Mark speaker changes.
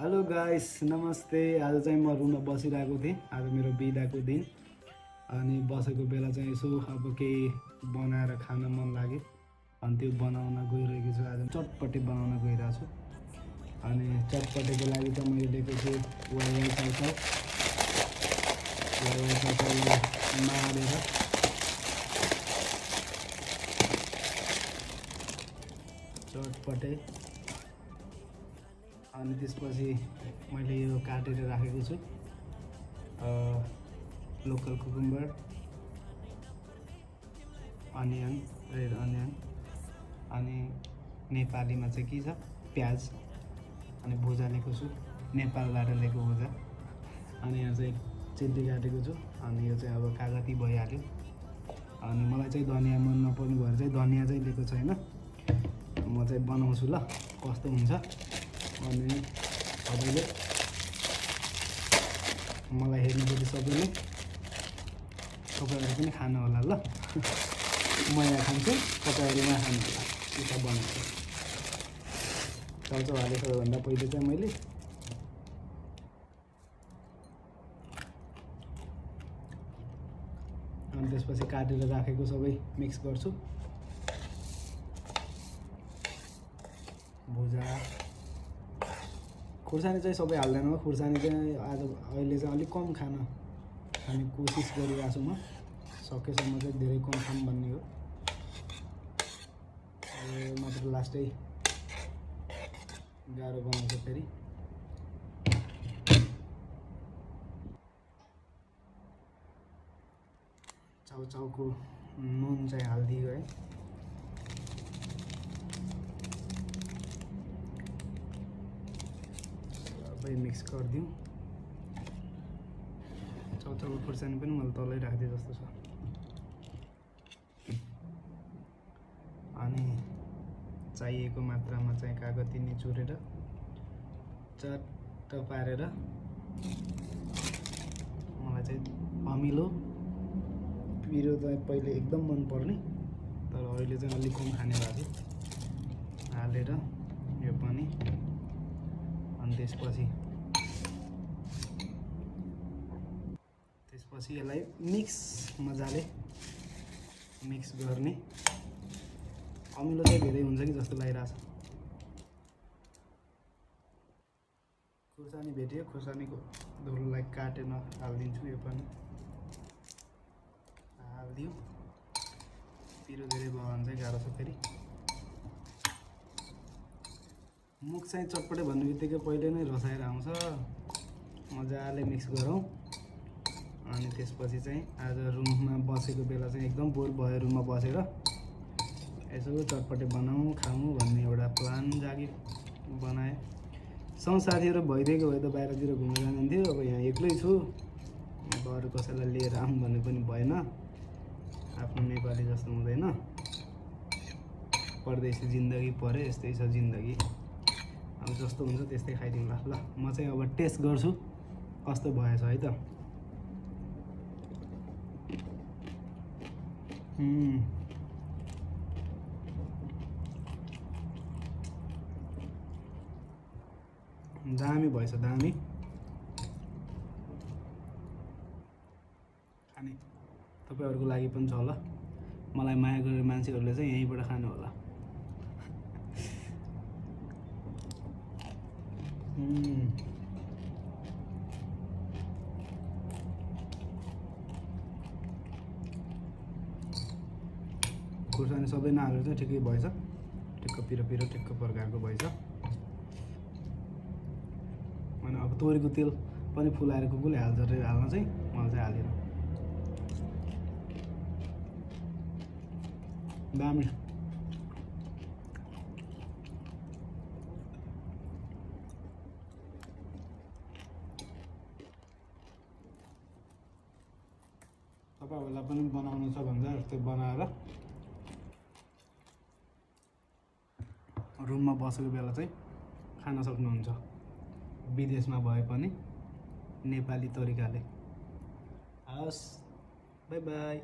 Speaker 1: Hello guys, नमस्ते। आज चाहिँ म रुममा बसिरहेको थिएँ। आज मेरो बिदाको दिन अनि बसेको बेला चाहिँ यसो अब केही बनाएर खान मन लाग्यो अनि त्यो बनाउन गइरहेको छु। आज चटपटे बनाउन गइरहेको छु अनि चटपटेको लागि त मैले लिएको छु वाइवाई चाउचाउ मारेर चटपटे अनि त्यसपछि मैले यो काटेर राखेको छु local cucumber, onion, red onion अनि नेपालीमा चाहिँ के छ प्याज अनि भुजा लिएको छु, नेपालबाट लिएको भुजा। अनि यहाँ चाहिँ चिल्ली काटेको छु अनि यो चाहिँ अब कागती भइहाल्यो। अनि मलाई चाहिँ धनियाँ मन नपर्ने भएर चाहिँ धनियाँ चाहिँ लिएको छैन। म चाहिँ बनाउँछु ल कस्तो हुन्छ। अनि सबैले मलाई हेर्नुपछि सबैले तपाईँहरू पनि खानु होला ल। म यहाँ खान्छु, तपाईँहरू यहाँ खानु होला। त्यसो बनाउँछु चाउचाउ हालेको सबैभन्दा पहिले चाहिँ मैले अनि त्यसपछि काटेर राखेको सबै मिक्स गर्छु। भुजा खुर्सानी चाहिँ सबै हाल्दैन हो। खुर्सानी चाहिँ आज अहिले चाहिँ अलिक कम खाने कोसिस गरिरहेको छु म। सकेसम्म चाहिँ धेरै कम खाम भन्ने हो। मात्र लास्टै गाह्रो बनाउँछ फेरि। चाउचाउको नुन चाहिँ हालिदियो है। सबै मिक्स गरिदिउँ। चाउचाउको खुर्सानी पनि मैले तलै राखिदिएँ जस्तो छ। अनि चाहिएको मात्रामा चाहिँ कागती निचोरेर चट्ट पारेर मलाई चाहिँ अमिलो पिरो चाहिँ पहिले एकदम मन पर्ने तर अहिले चाहिँ अलिक कम खाने भएको थियो हालेर यो पनि। अनि त्यसपछि यसलाई मिक्स मजाले मिक्स गर्ने। अमिलो चाहिँ धेरै हुन्छ कि जस्तो लागिरहेछ। खुर्सानी भेट्यो, खुर्सानीको धुलोलाई काटेर हालिदिन्छु। यो पनि हालिदियो। पिरो धेरै भयो भने चाहिँ गाह्रो छ फेरि। मुख चाहिँ चटपटे भन्ने बित्तिकै पहिले नै रसाएर आउँछ। मजाले मिक्स गरौँ। अनि त्यसपछि चाहिँ आज रुममा बसेको बेला चाहिँ एकदम बोर भयो। रुममा बसेर यसो चटपटे बनाऊँ खाऊँ भन्ने एउटा प्लान जाग्यो, बनाएँ। सँग साथीहरू भइदिएको भए त बाहिरतिर घुम्न जानुहुन्थ्यो। अब यहाँ एक्लै छु, अब अरू कसैलाई लिएर आऊँ भन्ने पनि भएन। आफ्नो नेपाली जस्तो हुँदैन। परदेशी जिन्दगी पऱ्यो, यस्तै छ जिन्दगी। अब जस्तो हुन्छ त्यस्तै खाइदिउँला ल। म चाहिँ अब टेस्ट गर्छु कस्तो भएछ है त। दामी भएछ, दामी। खाने तपाईँहरूको लागि पनि छ होला। मलाई माया गरेर मान्छेहरूले चाहिँ यहीँबाट खानु होला। खुर्सानी सबै नहालेर चाहिँ ठिकै भएछ। ठिक्क पिरो पिरो ठिक्क प्रकारको भएछ। अनि अब तोरीको तेल पनि फुलाएर कुकुरले हाल्छ रे, हाल्न चाहिँ मैले चाहिँ हालेन। दामी। तपाईँहरूलाई पनि बनाउनु छ भने चाहिँ यस्तै बनाएर रुममा बसेको बेला चाहिँ खान सक्नुहुन्छ। विदेशमा भए पनि नेपाली तरिकाले। हस्, बाई बाई।